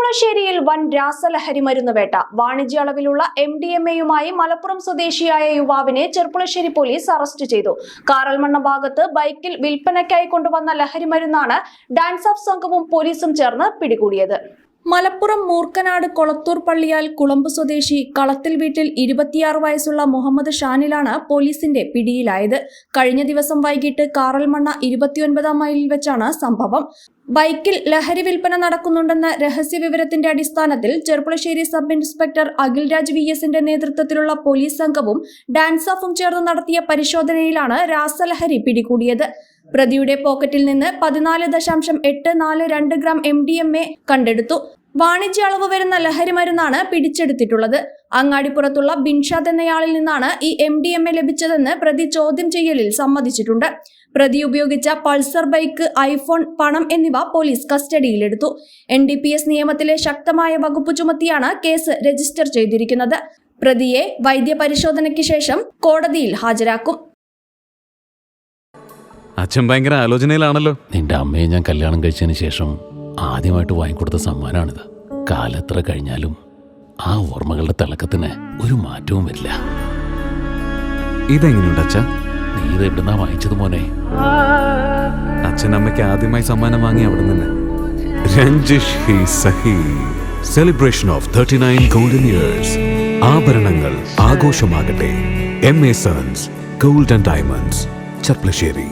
ചെർപ്പുളശ്ശേരിയിൽ വൻ രാസലഹരി മരുന്ന് വേട്ട. വാണിജ്യ അളവിലുള്ള MDMA-യുമായി മലപ്പുറം സ്വദേശിയായ യുവാവിനെ ചെർപ്പുളശ്ശേരി പോലീസ് അറസ്റ്റ് ചെയ്തു. കാറൽമണ്ണ ഭാഗത്ത് ബൈക്കിൽ വിൽപ്പനയ്ക്കായി കൊണ്ടുവന്ന ലഹരി മരുന്നാണ് ഡാൻസ് ഓഫ് സംഘവും പോലീസും ചേർന്ന് പിടികൂടിയത്. മലപ്പുറം മൂർക്കനാട് കൊളത്തൂർ പള്ളിയാൽ കുളമ്പ് സ്വദേശി കളത്തിൽ വീട്ടിൽ 26 വയസ്സുള്ള മുഹമ്മദ് ഷാനിലാണ് പോലീസിന്റെ പിടിയിലായത്. കഴിഞ്ഞ ദിവസം വൈകിട്ട് കാറൽമണ്ണ 29-ാം മൈലിൽ വെച്ചാണ് സംഭവം. ബൈക്കിൽ ലഹരി വിൽപ്പന നടക്കുന്നുണ്ടെന്ന രഹസ്യ വിവരത്തിന്റെ അടിസ്ഥാനത്തിൽ Cherpulassery sub inspector Akhilraj VS നേതൃത്വത്തിലുള്ള പോലീസ് സംഘവും ഡാൻസ് ഓഫും ചേർന്ന് നടത്തിയ പരിശോധനയിലാണ് രാസലഹരി പിടികൂടിയത്. പ്രതിയുടെ പോക്കറ്റിൽ നിന്ന് 14.842 ഗ്രാം MDMA കണ്ടെടുത്തു. വാണിജ്യ അളവ് വരുന്ന ലഹരി മരുന്നാണ് പിടിച്ചെടുത്തിട്ടുള്ളത്. അങ്ങാടിപ്പുറത്തുള്ള ബിൻഷാദ് എന്നയാളിൽ നിന്നാണ് ഈ MDMA ലഭിച്ചതെന്ന് പ്രതി ചോദ്യം ചെയ്യലിൽ സമ്മതിച്ചിട്ടുണ്ട്. പ്രതി ഉപയോഗിച്ച പൾസർ ബൈക്ക്, ഐഫോൺ, പണം എന്നിവ പോലീസ് കസ്റ്റഡിയിലെടുത്തു. NDPS നിയമത്തിലെ ശക്തമായ വകുപ്പ് ചുമത്തിയാണ് കേസ് രജിസ്റ്റർ ചെയ്തിരിക്കുന്നത്. പ്രതിയെ വൈദ്യപരിശോധനയ്ക്ക് ശേഷം കോടതിയിൽ ഹാജരാക്കും. അച്ഛൻ ഭയങ്കര ആലോചനയിലാണല്ലോ. നിന്റെ അമ്മയെ ഞാൻ കല്യാണം കഴിച്ചതിന് ശേഷം ആദ്യമായിട്ട് വാങ്ങിക്കൊടുത്ത സമ്മാനമാണിത്. കാലത്ര കഴിഞ്ഞാലും ആ ഓർമ്മകളുടെ തിളക്കത്തിന് ഒരു മാറ്റവും വരില്ല. ഇതെങ്ങനെയുണ്ട് അച്ഛ? നീ ഇത് എവിടുന്നാ വാങ്ങിച്ചത് മോനെ? അച്ഛനമ്മയ്ക്ക് ആദ്യമായി സമ്മാനം വാങ്ങി അവിടെ നിന്ന്. രഞ്ജിഷ് ഹി സഹി. Celebration of 39 golden years. ആഭരണങ്ങൾ ആഘോഷമാകട്ടെ. MA sons gold and diamonds, Cherpulassery.